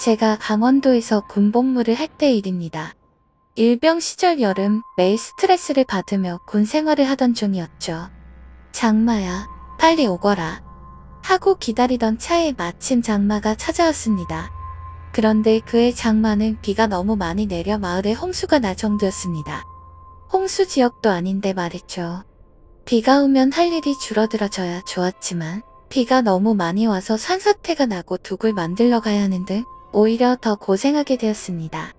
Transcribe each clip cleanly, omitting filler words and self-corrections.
제가 강원도에서 군복무를 할 때 일입니다. 일병 시절 여름 매일 스트레스를 받으며 군 생활을 하던 중이었죠. 장마야, 빨리 오거라 하고 기다리던 차에 마침 장마가 찾아왔습니다. 그런데 그해 장마는 비가 너무 많이 내려 마을에 홍수가 날 정도였습니다. 홍수 지역도 아닌데 말이죠. 비가 오면 할 일이 줄어들어져야 좋았지만 비가 너무 많이 와서 산사태가 나고 둑을 만들러 가야 하는 등 오히려 더 고생하게 되었습니다.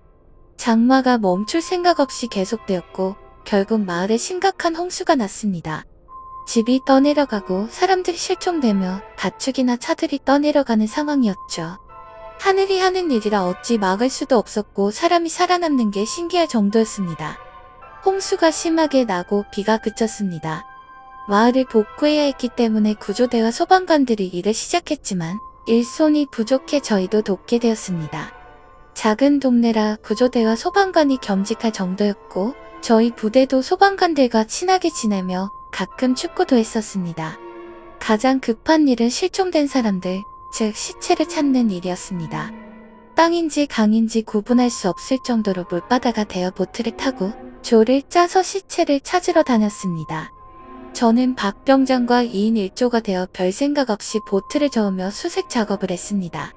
장마가 멈출 생각 없이 계속되었고 결국 마을에 심각한 홍수가 났습니다. 집이 떠내려가고 사람들이 실종되며 가축이나 차들이 떠내려가는 상황이었죠. 하늘이 하는 일이라 어찌 막을 수도 없었고 사람이 살아남는 게 신기할 정도였습니다. 홍수가 심하게 나고 비가 그쳤습니다. 마을을 복구해야 했기 때문에 구조대와 소방관들이 일을 시작했지만 일손이 부족해 저희도 돕게 되었습니다. 작은 동네라 구조대와 소방관이 겸직할 정도였고 저희 부대도 소방관들과 친하게 지내며 가끔 축구도 했었습니다. 가장 급한 일은 실종된 사람들, 즉 시체를 찾는 일이었습니다. 땅인지 강인지 구분할 수 없을 정도로 물바다가 되어 보트를 타고 조를 짜서 시체를 찾으러 다녔습니다. 저는 박 병장과 2인 1조가 되어 별 생각 없이 보트를 저으며 수색 작업을 했습니다.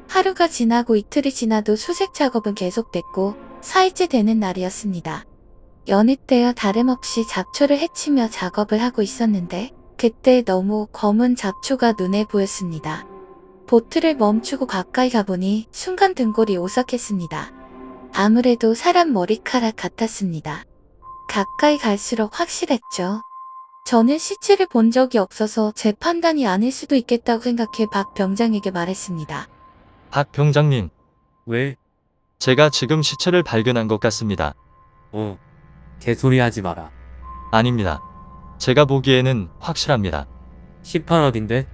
하루가 지나고 이틀이 지나도 수색 작업은 계속됐고 4일째 되는 날이었습니다. 여느 때와 다름없이 잡초를 헤치며 작업을 하고 있었는데 그때 너무 검은 잡초가 눈에 보였습니다. 보트를 멈추고 가까이 가보니 순간 등골이 오싹했습니다. 아무래도 사람 머리카락 같았습니다. 가까이 갈수록 확실했죠. 저는 시체를 본 적이 없어서 제 판단이 아닐 수도 있겠다고 생각해 박 병장에게 말했습니다. 박 병장님, 왜? 제가 지금 시체를 발견한 것 같습니다. 개소리 하지 마라. 아닙니다. 제가 보기에는 확실합니다. 18억인데?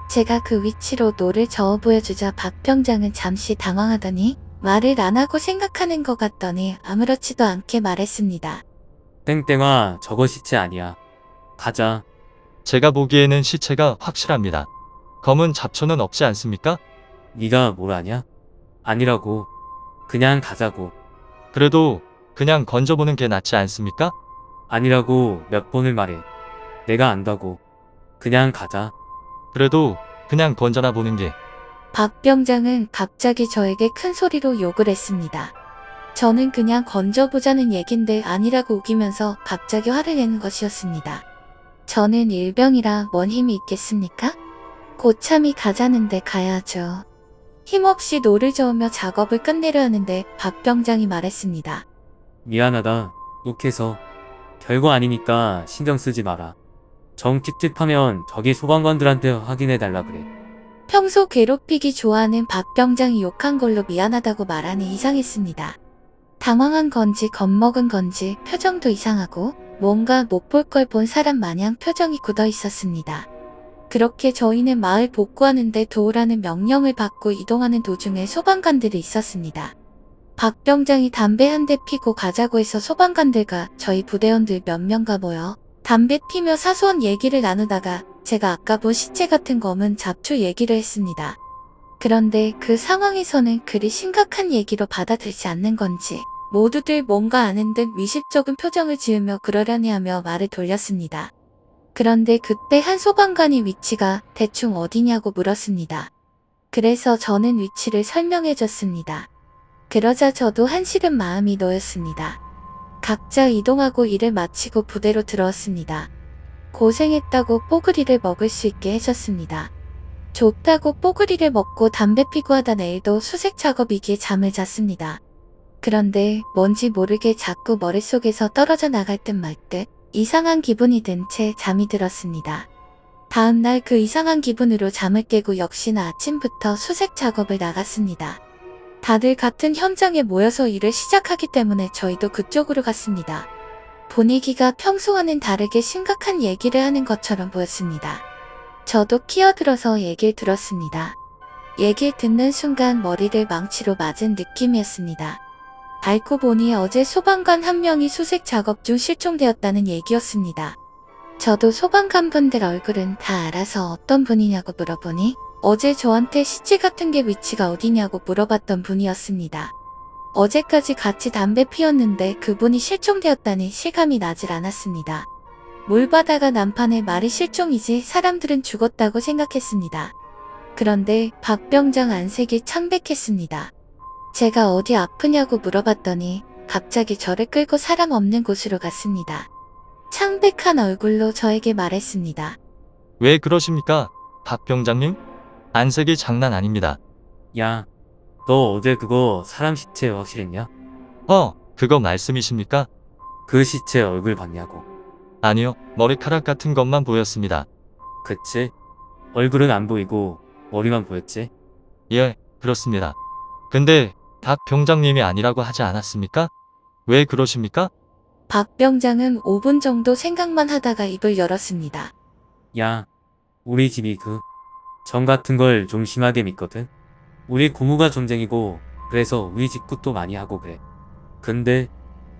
제가 그 위치로 노를 저어 보여주자 박 병장은 잠시 당황하더니 말을 안 하고 생각하는 것 같더니 아무렇지도 않게 말했습니다. 땡땡아, 저거 시체 아니야. 가자. 제가 보기에는 시체가 확실합니다. 검은 잡초는 없지 않습니까? 네가 뭘 아냐? 아니라고. 그냥 가자고. 그래도 그냥 건져보는 게 낫지 않습니까? 아니라고 몇 번을 말해. 내가 안다고. 그냥 가자. 그래도 그냥 건져나 보는 게. 박 병장은 갑자기 저에게 큰 소리로 욕을 했습니다. 저는 그냥 건져보자는 얘긴데 아니라고 우기면서 갑자기 화를 내는 것이었습니다. 저는 일병이라 뭔 힘이 있겠습니까? 고참이 가자는데 가야죠. 힘없이 노를 저으며 작업을 끝내려 하는데 박 병장이 말했습니다. 미안하다. 욱해서. 별거 아니니까 신경 쓰지 마라. 정 찝찝하면 저기 소방관들한테 확인해달라 그래. 평소 괴롭히기 좋아하는 박 병장이 욕한 걸로 미안하다고 말하니 이상했습니다. 당황한 건지 겁먹은 건지 표정도 이상하고 뭔가 못 볼 걸 본 사람 마냥 표정이 굳어 있었습니다. 그렇게 저희는 마을 복구하는데 도우라는 명령을 받고 이동하는 도중에 소방관들이 있었습니다. 박 병장이 담배 한 대 피고 가자고 해서 소방관들과 저희 부대원들 몇 명가 모여 담배 피며 사소한 얘기를 나누다가 제가 아까 본 시체 같은 검은 잡초 얘기를 했습니다. 그런데 그 상황에서는 그리 심각한 얘기로 받아들이지 않는 건지 모두들 뭔가 아는 듯 미식적인 표정을 지으며 그러려니 하며 말을 돌렸습니다. 그런데 그때 한 소방관이 위치가 대충 어디냐고 물었습니다. 그래서 저는 위치를 설명해 줬습니다. 그러자 저도 한시름 마음이 놓였습니다. 각자 이동하고 일을 마치고 부대로 들어왔습니다. 고생했다고 뽀글이를 먹을 수 있게 해줬습니다. 좋다고 뽀글이를 먹고 담배 피고 하다 내일도 수색 작업이기에 잠을 잤습니다. 그런데 뭔지 모르게 자꾸 머릿속에서 떨어져 나갈 듯 말 듯 이상한 기분이 든 채 잠이 들었습니다. 다음날 그 이상한 기분으로 잠을 깨고 역시나 아침부터 수색 작업을 나갔습니다. 다들 같은 현장에 모여서 일을 시작하기 때문에 저희도 그쪽으로 갔습니다. 분위기가 평소와는 다르게 심각한 얘기를 하는 것처럼 보였습니다. 저도 끼어들어서 얘기를 들었습니다. 얘기를 듣는 순간 머리를 망치로 맞은 느낌이었습니다. 알고 보니 어제 소방관 한 명이 수색 작업 중 실종되었다는 얘기였습니다. 저도 소방관분들 얼굴은 다 알아서 어떤 분이냐고 물어보니 어제 저한테 시체 같은 게 위치가 어디냐고 물어봤던 분이었습니다. 어제까지 같이 담배 피웠는데 그분이 실종되었다니 실감이 나질 않았습니다. 물 바다가 난판에 말이 실종이지 사람들은 죽었다고 생각했습니다. 그런데 박 병장 안색이 창백했습니다. 제가 어디 아프냐고 물어봤더니 갑자기 저를 끌고 사람 없는 곳으로 갔습니다. 창백한 얼굴로 저에게 말했습니다. 왜 그러십니까? 박 병장님? 안색이 장난 아닙니다. 야, 너 어제 그거 사람 시체 확실했냐? 그거 말씀이십니까? 그 시체 얼굴 봤냐고. 아니요, 머리카락 같은 것만 보였습니다. 그치? 얼굴은 안 보이고 머리만 보였지? 예, 그렇습니다. 근데 박 병장님이 아니라고 하지 않았습니까? 왜 그러십니까? 박 병장은 5분 정도 생각만 하다가 입을 열었습니다. 야, 우리 집이 정 같은 걸 좀 심하게 믿거든? 우리 고모가 전쟁이고 그래서 우리 집 굿도 많이 하고 그래. 근데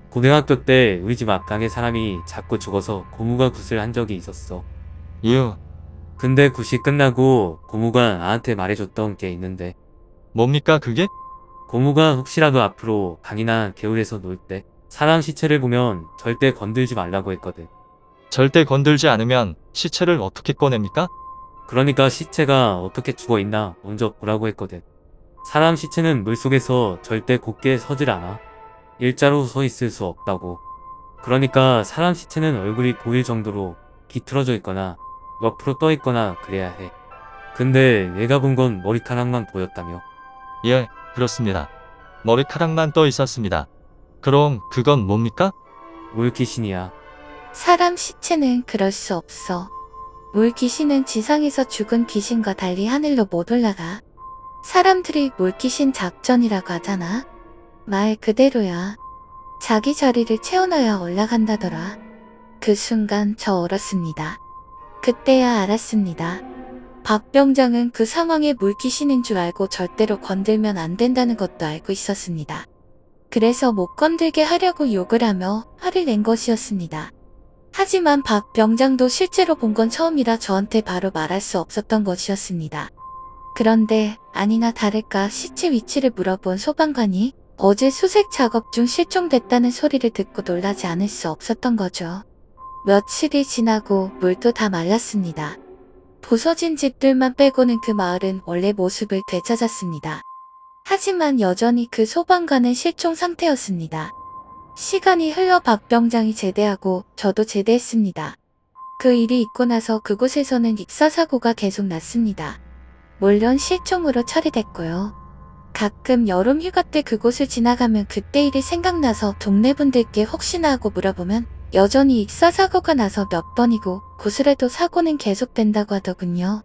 고등학교 때 우리 집 앞강에 사람이 자꾸 죽어서 고모가 굿을 한 적이 있었어. 유, 근데 굿이 끝나고 고모가 나한테 말해줬던 게 있는데 뭡니까 그게? 고모가 혹시라도 앞으로 강이나 개울에서 놀 때 사람 시체를 보면 절대 건들지 말라고 했거든. 절대 건들지 않으면 시체를 어떻게 꺼냅니까? 그러니까 시체가 어떻게 죽어있나 먼저 보라고 했거든. 사람 시체는 물속에서 절대 곧게 서질 않아. 일자로 서 있을 수 없다고. 그러니까 사람 시체는 얼굴이 보일 정도로 비틀어져 있거나 옆으로 떠 있거나 그래야 해. 근데 내가 본 건 머리카락만 보였다며. 예, 그렇습니다. 머리카락만 떠 있었습니다. 그럼 그건 뭡니까? 물귀신이야. 사람 시체는 그럴 수 없어. 물 귀신은 지상에서 죽은 귀신과 달리 하늘로 못 올라가. 사람들이 물귀신 작전이라고 하잖아. 말 그대로야. 자기 자리를 채워놔야 올라간다더라. 그 순간 저 얼었습니다. 그때야 알았습니다. 박 병장은 그 상황에 물귀신인 줄 알고 절대로 건들면 안 된다는 것도 알고 있었습니다. 그래서 못 건들게 하려고 욕을 하며 화를 낸 것이었습니다. 하지만 박 병장도 실제로 본 건 처음이라 저한테 바로 말할 수 없었던 것이었습니다. 그런데 아니나 다를까 시체 위치를 물어본 소방관이 어제 수색 작업 중 실종됐다는 소리를 듣고 놀라지 않을 수 없었던 거죠. 며칠이 지나고 물도 다 말랐습니다. 부서진 집들만 빼고는 그 마을은 원래 모습을 되찾았습니다. 하지만 여전히 그 소방관은 실종 상태였습니다. 시간이 흘러 박 병장이 제대하고 저도 제대했습니다. 그 일이 있고 나서 그곳에서는 익사사고가 계속 났습니다. 물론 실종으로 처리됐고요. 가끔 여름 휴가 때 그곳을 지나가면 그때 일이 생각나서 동네 분들께 혹시나 하고 물어보면 여전히 익사사고가 나서 몇 번이고 고스래도 사고는 계속된다고 하더군요.